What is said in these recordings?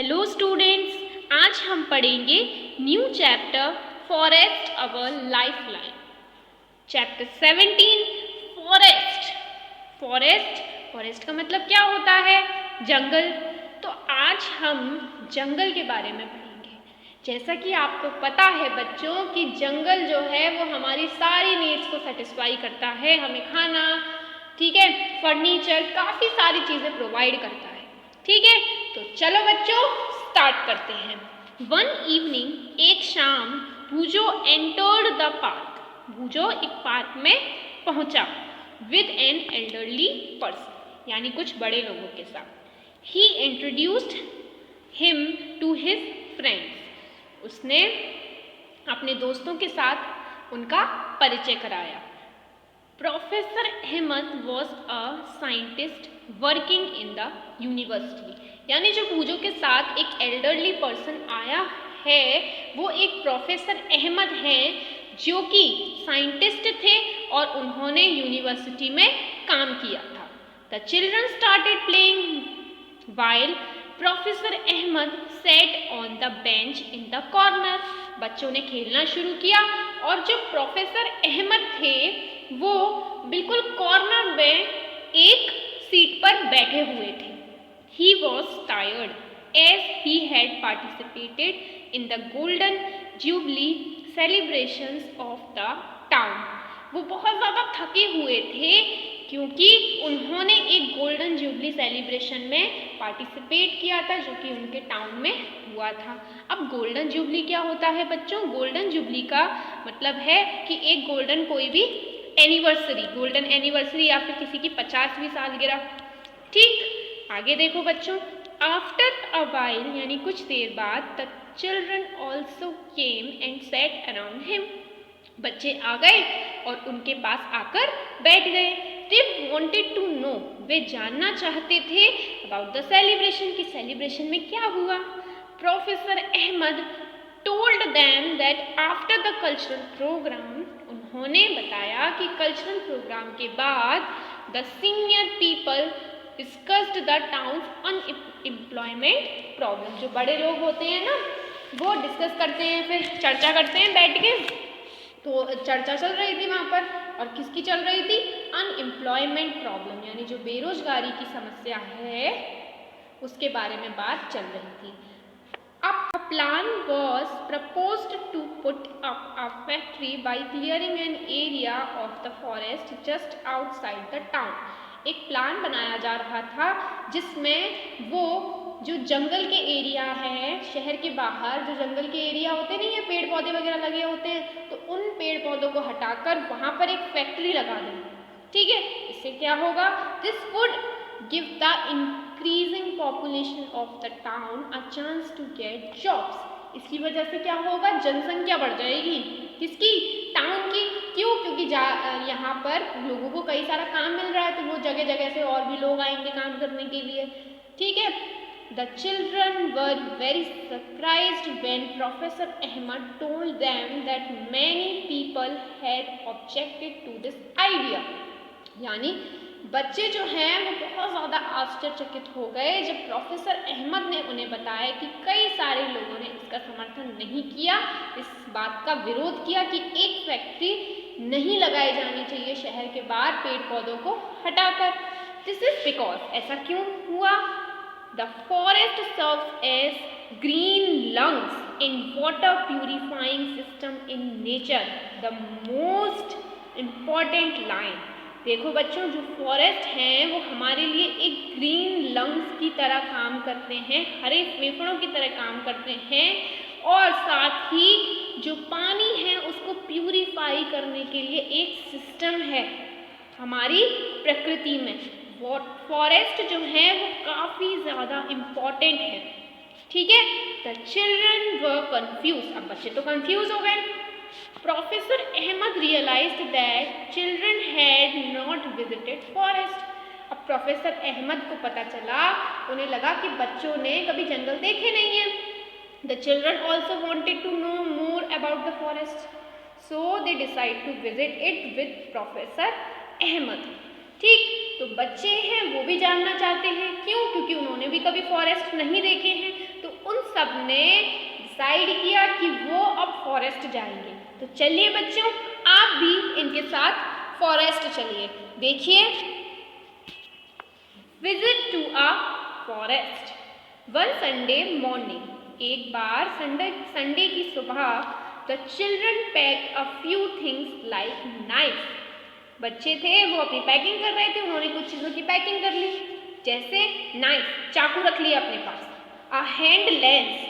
Hello students, आज हम पढ़ेंगे new chapter forest our life line. Chapter 17 forest. Forest का मतलब क्या होता है? जंगल। तो आज हम जंगल के बारे में पढ़ेंगे। जैसा कि आपको पता है बच्चों कि जंगल जो है वो हमारी सारी नीड्स को सेटिस्फाई करता है, हमें खाना, ठीक है, फर्नीचर, काफ़ी सारी चीज़ें प्रोवाइड करता है। ठीक है, तो चलो बच्चों स्टार्ट करते हैं। वन इवनिंग, एक शाम, भूजो एंटर्ड द पार्क। भूजो एक पार्क में पहुंचा विद एन एल्डरली पर्सन, यानी कुछ बड़े लोगों के साथ। He introduced him to his friends. उसने अपने दोस्तों के साथ उनका परिचय कराया। Professor Ahmed was a scientist working in the university, यानी जो भूजो के साथ एक एल्डरली पर्सन आया है वो एक प्रोफेसर अहमद हैं जो कि साइंटिस्ट थे और उन्होंने यूनिवर्सिटी में काम किया था। The children started playing while professor Ahmed sat on the bench in the corner. बच्चों ने खेलना शुरू किया और जो प्रोफेसर अहमद थे वो बिल्कुल कॉर्नर में एक सीट पर बैठे हुए थे। He was tired as he had participated in the Golden Jubilee celebrations of the town. वो बहुत ज़्यादा थके हुए थे क्योंकि उन्होंने एक गोल्डन जुबली सेलिब्रेशन में पार्टिसिपेट किया था जो कि उनके टाउन में हुआ था। अब गोल्डन जुबली क्या होता है बच्चों? गोल्डन जुबली का मतलब है कि एक गोल्डन कोई भी एनिवर्सरी, गोल्डन एनिवर्सरी या फिर किसी की 50वीं सालगिरह। ठीक, आगे देखो बच्चों। आफ्टर अ वाइल, यानी कुछ देर बाद, the children also came and sat around him. बच्चे आ गए और उनके पास आकर बैठ गए। दे वॉन्टेड टू नो, वे जानना चाहते थे अबाउट द सेलिब्रेशन, की सेलिब्रेशन में क्या हुआ। Professor Ahmed told them that after the cultural programme, उन्होंने बताया कि कल्चरल प्रोग्राम के बाद the senior people discussed the town's unemployment problem. जो बड़े लोग होते हैं ना वो डिस्कस करते हैं, फिर चर्चा करते हैं बैठ के। तो चर्चा चल रही थी वहाँ पर, और किसकी चल रही थी? अनएम्प्लॉयमेंट प्रॉब्लम, यानी जो बेरोजगारी की समस्या है उसके बारे में बात चल रही थी। A plan was proposed to put up a factory by clearing an area of the forest just outside the town. एक प्लान बनाया जा रहा था जिसमें वो जो जंगल के एरिया है शहर के बाहर, जो जंगल के एरिया होते नहीं है, पेड़ पौधे वगैरह लगे होते हैं, तो उन पेड़ पौधों को हटाकर वहाँ पर एक फैक्ट्री लगा दें। ठीक है, इससे क्या होगा? This would give the increasing population of the town a chance to get jobs. इसकी वजह से क्या होगा? जनसंख्या बढ़ जाएगी। किसकी? टाउन की। क्यों? क्योंकि यहाँ पर लोगों को कई सारा काम मिल रहा है तो वो जगह जगह से और भी लोग आएंगे काम करने के लिए। ठीक है। The children were very surprised when Professor Ahmad told them that many people had objected to this idea. यानी बच्चे जो हैं वो बहुत ज़्यादा आश्चर्यचकित हो गए जब प्रोफेसर अहमद ने उन्हें बताया कि कई सारे लोगों ने इसका समर्थन नहीं किया, इस बात का विरोध किया कि एक फैक्ट्री नहीं लगाई जानी चाहिए शहर के बाहर पेड़ पौधों को हटाकर। दिस इज बिकॉज, ऐसा क्यों हुआ? The forest serves as green lungs in water purifying system in nature, the most important line. देखो बच्चों, जो फॉरेस्ट हैं वो हमारे लिए एक ग्रीन लंग्स की तरह काम करते हैं, हरे फेफड़ों की तरह काम करते हैं, और साथ ही जो पानी है उसको प्यूरिफाई करने के लिए एक सिस्टम है हमारी प्रकृति में। फॉरेस्ट जो है वो काफ़ी ज़्यादा इम्पॉर्टेंट है। ठीक है। द चिल्ड्रन वर कन्फ्यूज, अब बच्चे तो कन्फ्यूज हो गए। Professor Ahmad realized that children had not visited forest. अब प्रोफेसर अहमद को पता चला, उन्हें लगा कि बच्चों ने कभी जंगल देखे नहीं हैं। The children also wanted to know more about the forest, so they decided to visit it with Professor Ahmad. ठीक, तो बच्चे हैं वो भी जानना चाहते हैं। क्यों? क्योंकि उन्होंने भी कभी फॉरेस्ट नहीं देखे हैं, तो सबने डिसाइड किया कि वो अब फॉरेस्ट जाएंगे। तो चलिए बच्चों, आप भी इनके साथ फॉरेस्ट चलिए। देखिए, visit to a forest one Sunday morning. एक बार संडे की सुबह the children pack a few things like knife. बच्चे थे, वो अपनी पैकिंग कर रहे थे, उन्होंने कुछ चीज़ों की पैकिंग कर ली, जैसे नाइफ, चाकू रख लिया अपने पास, अ हैंड लेंस,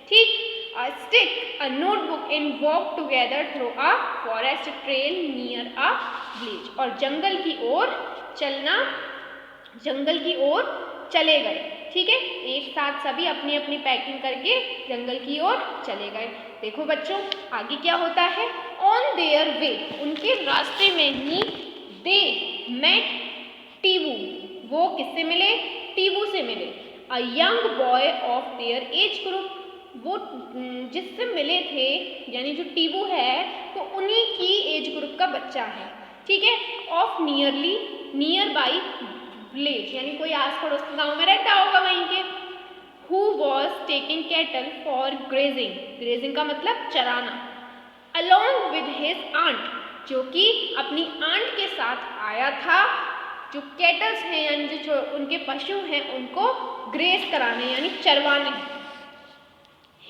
ठीक, a stick, a notebook and walk together through a forest trail near a village. और जंगल की ओर चले गए। ठीक है, एक साथ सभी अपनी अपनी पैकिंग करके जंगल की ओर चले गए। देखो बच्चों, आगे क्या होता है। ऑन देयर वे, उनके रास्ते में ही दे मेट टीबू। वो किससे मिले? टीबू से मिले। A young boy of their age group. वो जिससे मिले थे, यानी जो टीबू है, तो उन्हीं की एज ग्रुप का बच्चा है। ठीक है, ऑफ नियर बाई विलेज, यानी कोई आस पड़ोस के गाँव में रहता होगा वहीं के। Who was taking cattle for grazing. Grazing का मतलब चराना। अलॉन्ग विद हिज आंट, जो कि अपनी आंट के साथ आया था, जो कैटल्स हैं यानी जो उनके पशु हैं उनको ग्रेज कराने यानी चरवाने।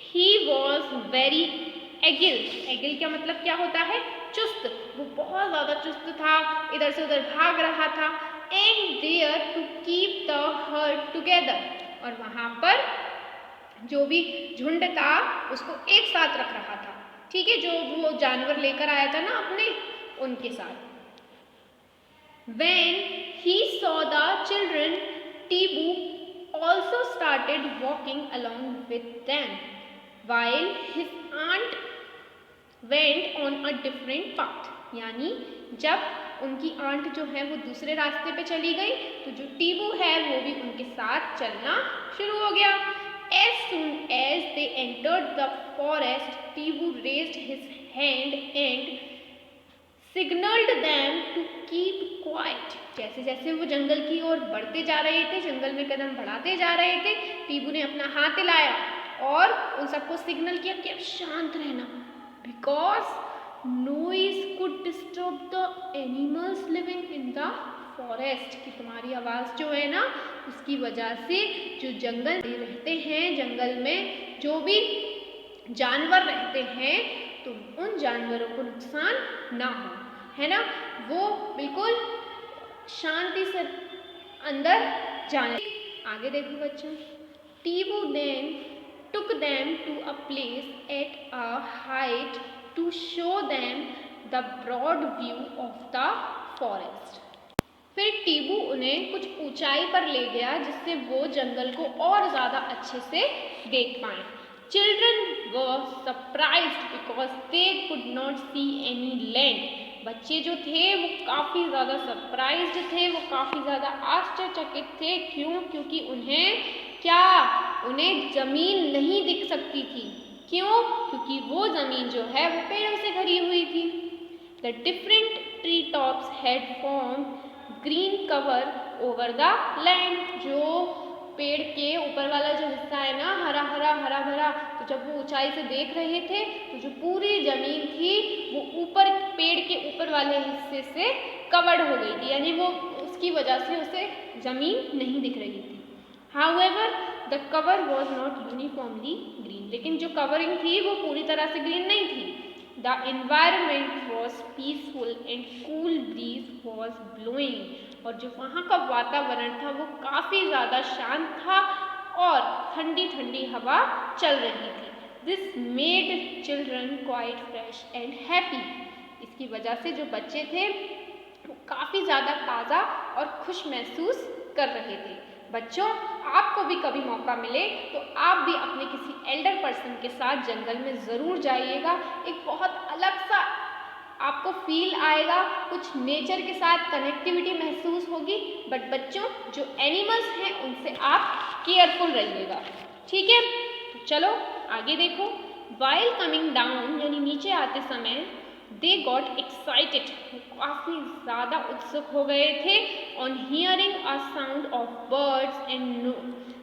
He was very agile. Agile का मतलब क्या होता है? चुस्त। वो बहुत ज़्यादा चुस्त था, इधर से उधर भाग रहा था। And there to keep the herd together. और वहाँ पर जो भी झुंड था उसको एक साथ रख रहा था। ठीक है, जो वो जानवर लेकर आया था ना अपने, उनके साथ। When he saw the children, Tibu also started walking along with them, while his aunt went on a different path. यानी जब उनकी आंट जो है वो दूसरे रास्ते पे चली गई, तो जो टीबू है वो भी उनके साथ चलना शुरू हो गया। As soon as they entered the forest, Tibu raised his hand and signaled them to keep quiet. जैसे जैसे वो जंगल की ओर बढ़ते जा रहे थे, जंगल में कदम बढ़ाते जा रहे थे, टीबू ने अपना हाथ हिलाया और उन सबको सिग्नल किया कि अब शांत रहना, because noise could disturb the animals living in the forest. कि तुम्हारी आवाज़ जो है ना, उसकी वजह से जो जंगल रहते हैं, जंगल में जो भी जानवर रहते हैं, तो उन जानवरों को नुकसान ना हो, है ना। वो बिल्कुल शांति से अंदर जाने। आगे देखो बच्चों। Tibu then took them to a place at a height to show them the broad view of the forest. फिर टीबू उन्हें कुछ ऊंचाई पर ले गया जिससे वो जंगल को और ज़्यादा अच्छे से देख पाएँ। Children were surprised because they could not see any land. बच्चे जो थे वो काफ़ी ज़्यादा सरप्राइज्ड थे, वो काफ़ी ज़्यादा आश्चर्यचकित थे। क्यों? क्योंकि उन्हें ज़मीन नहीं दिख सकती थी। क्यों? क्योंकि वो ज़मीन जो है वो पेड़ों से भरी हुई थी। The different tree tops had formed green cover over the land. जो पेड़ के ऊपर वाला जो हिस्सा है ना, हरा भरा, तो जब वो ऊंचाई से देख रहे थे तो जो पूरी जमीन थी वो ऊपर पेड़ के ऊपर वाले हिस्से से कवर्ड हो गई थी, यानी वो उसकी वजह से उसे जमीन नहीं दिख रही थी। However, the cover was not uniformly green. लेकिन जो कवरिंग थी वो पूरी तरह से ग्रीन नहीं थी। The environment was peaceful and cool breeze was blowing. और जो वहाँ का वातावरण था वो काफ़ी ज़्यादा शांत था और ठंडी ठंडी हवा चल रही थी। This made children quite fresh and happy. इसकी वजह से जो बच्चे थे वो काफ़ी ज़्यादा ताज़ा और खुश महसूस कर रहे थे। बच्चों, आपको भी कभी मौका मिले तो आप भी अपने किसी एल्डर पर्सन के साथ जंगल में ज़रूर जाइएगा। एक बहुत अलग सा आपको फील आएगा, कुछ नेचर के साथ कनेक्टिविटी महसूस होगी। बट बच्चों, जो एनिमल्स हैं उनसे आप केयरफुल रहिएगा, ठीक है। तो चलो आगे देखो। वाइल कमिंग डाउन, यानी नीचे आते समय, दे गॉट एक्साइटेड, काफ़ी ज़्यादा उत्सुक हो गए थे। On hearing a sound of birds and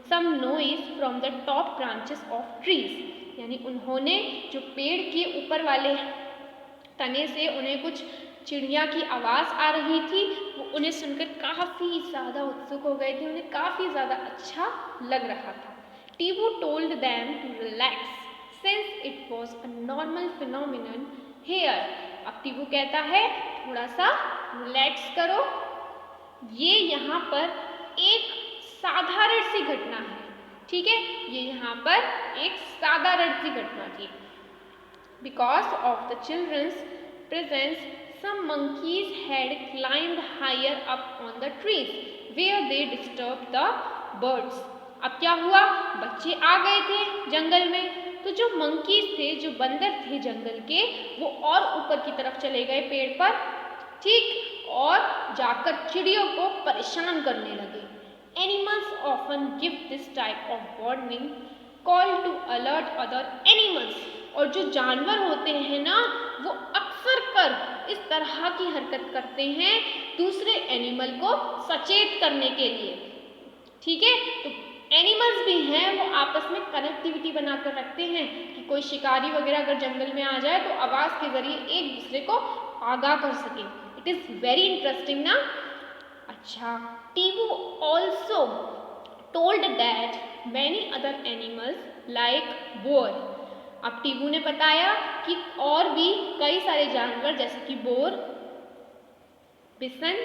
some noise from the top branches of trees। यानी उन्होंने जो पेड़ के ऊपर वाले तने से उन्हें कुछ चिड़िया की आवाज़ आ रही थी, वो उन्हें सुनकर काफ़ी ज़्यादा उत्सुक हो गए थे, उन्हें काफ़ी ज़्यादा अच्छा लग रहा था। Tibu told them to relax since it was a normal phenomenon here. अब टीबू कहता है थोड़ा सा रिलैक्स करो, ये यहाँ पर एक साधारण सी घटना है, ठीक है, ये यहाँ पर एक साधारण सी घटना थी। Because of the children's presence, some monkeys had climbed higher up on the trees, where they disturbed the birds। अब क्या हुआ, बच्चे आ गए थे जंगल में, तो जो मंकीज थे, जो बंदर थे जंगल के, वो और ऊपर की तरफ चले गए पेड़ पर, ठीक, और जाकर चिड़ियों को परेशान करने लगे। Animals often give this type of warning call to alert other animals। और जो जानवर होते हैं ना, वो अक्सर कर इस तरह की हरकत करते हैं दूसरे एनिमल को सचेत करने के लिए, ठीक है। तो एनिमल्स भी हैं, वो आपस में कनेक्टिविटी बनाकर रखते हैं कि कोई शिकारी वगैरह अगर जंगल में आ जाए तो आवाज़ के जरिए एक दूसरे को आगाह कर सके। इट इज़ वेरी इंटरेस्टिंग ना। अच्छा, Tibu also told that many other animals like boar. अब टीबू ने बताया कि और भी कई सारे जानवर जैसे कि बोर, बिसन,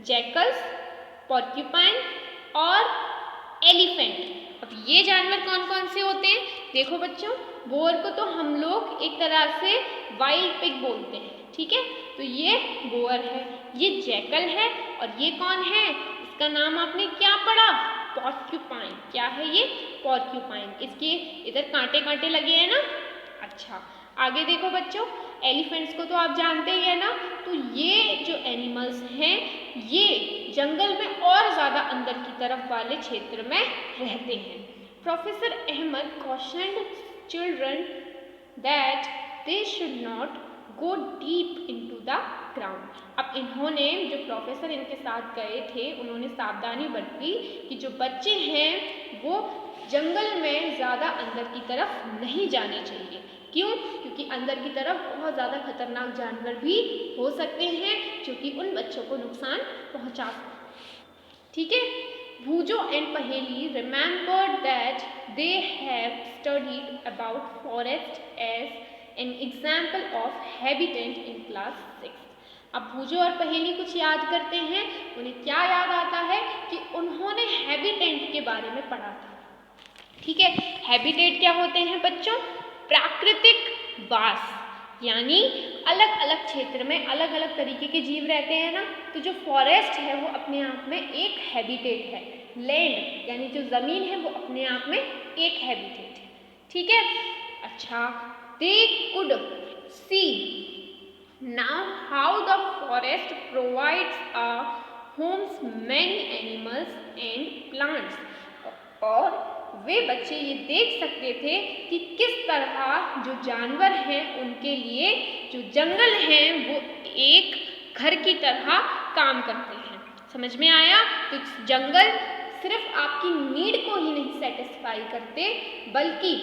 जैकल्स, पॉर्क्यूपाइन और एलिफेंट। अब ये जानवर कौन कौन से होते हैं, देखो बच्चों, बोर को तो हम लोग एक तरह से वाइल्ड पिग बोलते हैं, ठीक है, तो ये बोर है, ये जैकल है, और ये कौन है, इसका नाम आपने क्या पढ़ा, पॉर्क्यूपाइन। क्या है ये, पॉर्क्यूपाइन। इसके इधर कांटे कांटे लगे हैं ना। अच्छा, आगे देखो बच्चों, एलिफेंट्स को तो आप जानते ही है ना, तो ये जो एनिमल्स हैं, ये जंगल में और ज़्यादा अंदर की तरफ वाले क्षेत्र में रहते हैं। Professor Ahmed cautioned children that they should not go deep into the ground. अब इन्होंने, जो प्रोफेसर इनके साथ गए थे, उन्होंने सावधानी बरती कि जो बच्चे हैं वो जंगल में ज़्यादा अंदर की तरफ नहीं जाने चाहिए। क्यों, क्योंकि अंदर की तरफ बहुत ज़्यादा खतरनाक जानवर भी हो सकते हैं जो कि उन बच्चों को नुकसान पहुंचा सकते, ठीक है। Bhoojo and Paheli remembered that they have studied about forest as an example of habitat in class 6। अब भूजो और पहेली कुछ याद करते हैं, उन्हें क्या याद आता है कि उन्होंने हैबिटेट के बारे में पढ़ा था, ठीक है। हैबिटेट क्या होते हैं बच्चों, प्राकृतिक वास, यानी अलग अलग क्षेत्र में अलग अलग तरीके के जीव रहते हैं ना, तो जो फॉरेस्ट है वो अपने आप में एक हैबिटेट है। लैंड यानी जो ज़मीन है वो अपने आप में एक हैबिटेट है, ठीक है। अच्छा, they could see now how the forest provides a homes many animals and plants. और वे बच्चे ये देख सकते थे कि किस तरह जो जानवर हैं उनके लिए जो जंगल हैं वो एक घर की तरह काम करते हैं। समझ में आया? तो जंगल सिर्फ आपकी नीड को ही नहीं सेटिस्फाई करते, बल्कि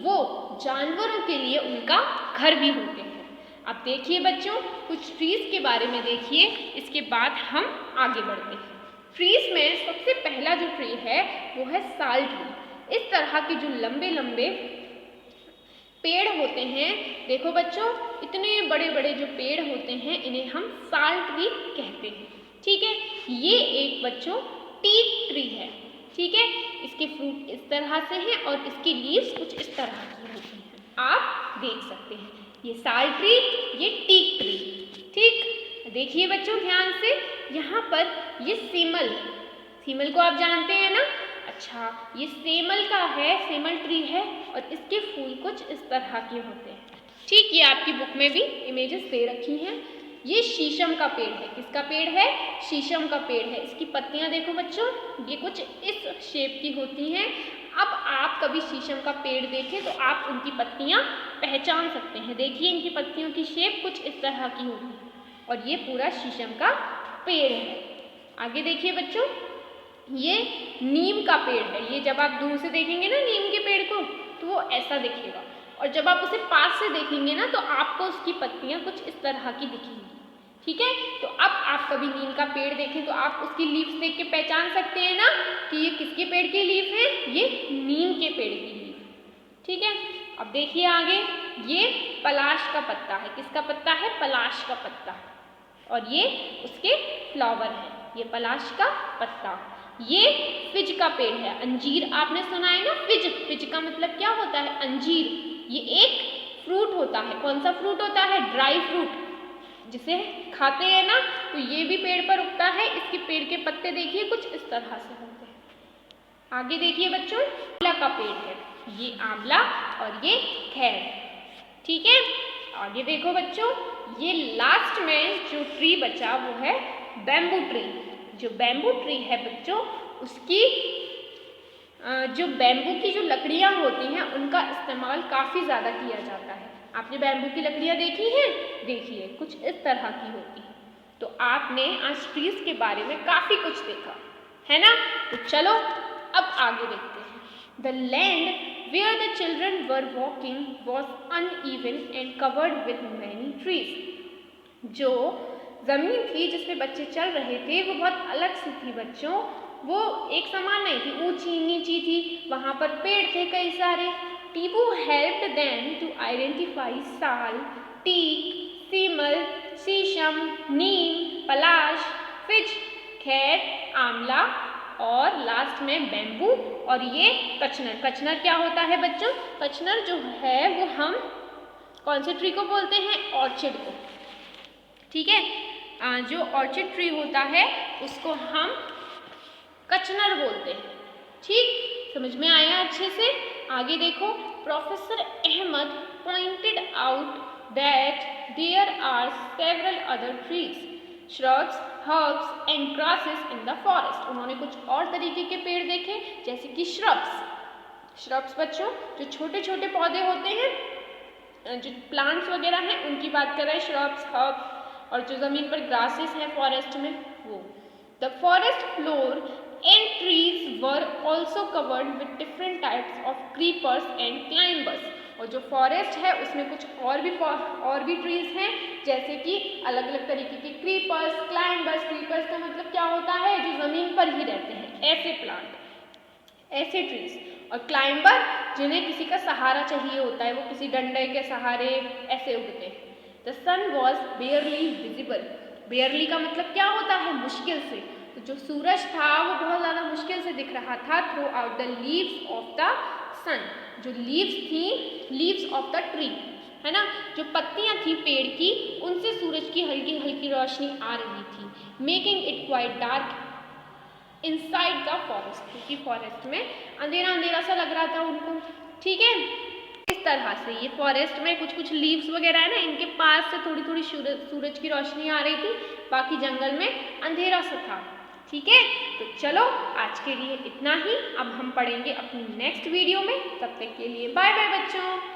वो जानवरों के लिए उनका घर भी होते हैं। अब देखिए बच्चों, कुछ ट्रीज के बारे में देखिए, इसके बाद हम आगे बढ़ते हैं। ट्रीज में सबसे पहला जो ट्री है वो है साल ट्री। इस तरह के जो लंबे लंबे पेड़ होते हैं, देखो बच्चों, इतने बड़े बड़े जो पेड़ होते हैं इन्हें हम साल ट्री कहते हैं, ठीक है। ये एक बच्चों टीक ट्री है, ठीक है। इसके फ्रूट इस तरह से हैं और इसकी लीव्स कुछ इस तरह की होती हैं, आप देख सकते हैं। ये साल ट्री, ये टीक ट्री, ठीक। देखिए बच्चों ध्यान से, यहाँ पर ये सेमल, सेमल को आप जानते हैं ना। अच्छा, ये सेमल का है, सेमल ट्री है और इसके फूल कुछ इस तरह के होते हैं, ठीक। ये आपकी बुक में भी इमेजेस दे रखी हैं। ये शीशम का पेड़ है। किसका पेड़ है? शीशम का पेड़ है। इसकी पत्तियां देखो बच्चों, ये कुछ इस शेप की होती हैं। अब आप कभी शीशम का पेड़ देखें तो आप उनकी पत्तियां पहचान सकते हैं। देखिए इनकी पत्तियों की शेप कुछ इस तरह की होगी और ये पूरा शीशम का पेड़ है। आगे देखिए बच्चों, ये नीम का पेड़ है। ये जब आप दूर से देखेंगे ना नीम के पेड़ को तो वो ऐसा दिखेगा, और जब आप उसे पास से देखेंगे ना तो आपको उसकी पत्तियां कुछ इस तरह की दिखेंगी। ठीक है, तो अब आप कभी नीम का पेड़ देखें तो आप उसकी लीव्स देख के पहचान सकते हैं ना कि ये किसके पेड़ की लीफ है, ये नीम के पेड़ की लीफ। ठीक है, अब देखिए आगे, ये पलाश का पत्ता है। किसका पत्ता है? पलाश का पत्ता। और ये उसके फ्लावर है, ये पलाश का पत्ता। ये फिज का पेड़ है। अंजीर आपने सुना है ना, फिज, फिज का मतलब क्या होता है? अंजीर। ये एक फ्रूट होता है। कौन सा फ्रूट होता है? ड्राई फ्रूट, जिसे खाते हैं ना, तो ये भी पेड़ पर उगता है। इसके पेड़ के पत्ते देखिए कुछ इस तरह से होते हैं। आगे देखिए बच्चों, आंवला का पेड़ है। ये आंवला और ये खैर। ठीक है, आगे देखो बच्चों, ये लास्ट में जो ट्री बचा वो है बैम्बू ट्री। जो बैम्बू ट्री है बच्चों, उसकी जो बैम्बू की जो लकड़ियाँ होती हैं उनका इस्तेमाल काफ़ी ज़्यादा किया जाता है। आपने बैम्बू की लकड़ियाँ देखी हैं? देखिए कुछ इस तरह की होती हैं। तो आपने आज ट्रीज के बारे में काफ़ी कुछ देखा है ना। तो चलो अब आगे देखते हैं। The land where the children were walking was uneven and covered with many trees. जो ज़मीन थी जिसमें बच्चे चल रहे थे वो बहुत अलग सी थी बच्चों। वो एक समान नहीं थी, ऊंची नीची थी, वहाँ पर पेड़ थे कई सारे। टीबू helped them to identify साल, टीक, सीमल, शीशम, नीम, पलाश, फिज, खैर, आंवला और लास्ट में बैम्बू और ये कचनर। कचनर क्या होता है बच्चों? कचनर जो है वो हम कौन से ट्री को बोलते हैं? ऑर्चिड को। ठीक है, जो ऑर्चिड ट्री होता है उसको हम कचनर बोलते हैं। ठीक, समझ में आया अच्छे से? आगे देखो, professor Ahmed pointed out that there are several other trees, shrubs, herbs and grasses in the forest. उन्होंने कुछ और तरीके के पेड़ देखे जैसे कि shrubs. shrubs बच्चों जो छोटे छोटे पौधे होते हैं, जो प्लांट्स वगैरह हैं उनकी बात कर रहे हैं, shrubs, herbs, और जो ज़मीन पर grasses हैं फॉरेस्ट में वो। The forest floor and trees were also covered with different types of creepers and climbers. और जो फॉरेस्ट है उसमें कुछ और भी ट्रीज हैं जैसे कि अलग अलग तरीके के क्रीपर्स, क्लाइंबर्स। क्रीपर्स का मतलब क्या होता है? जो ज़मीन पर ही रहते हैं, ऐसे प्लांट, ऐसे ट्रीज। और क्लाइंबर जिन्हें किसी का सहारा चाहिए होता है, वो किसी डंडे के सहारे ऐसे उगते हैं। The sun was barely visible. Barely का मतलब क्या होता है? मुश्किल से। तो जो सूरज था वो बहुत ज़्यादा मुश्किल से दिख रहा था। Throughout the leaves of the sun. जो लीव्स थी, लीव्स ऑफ द ट्री है ना, जो पत्तियां थी पेड़ की, उनसे सूरज की हल्की हल्की रोशनी आ रही थी। Making it quite dark inside the forest, क्योंकि फॉरेस्ट में अंधेरा अंधेरा सा लग रहा था उनको। ठीक है, इस तरह से ये फॉरेस्ट में कुछ कुछ लीव्स वगैरह है ना, इनके पास से थोड़ी थोड़ी सूरज की रोशनी आ रही थी, बाकी जंगल में अंधेरा सा था। ठीक है, तो चलो आज के लिए इतना ही। अब हम पढ़ेंगे अपनी नेक्स्ट वीडियो में। तब तक के लिए बाय बाय बच्चों।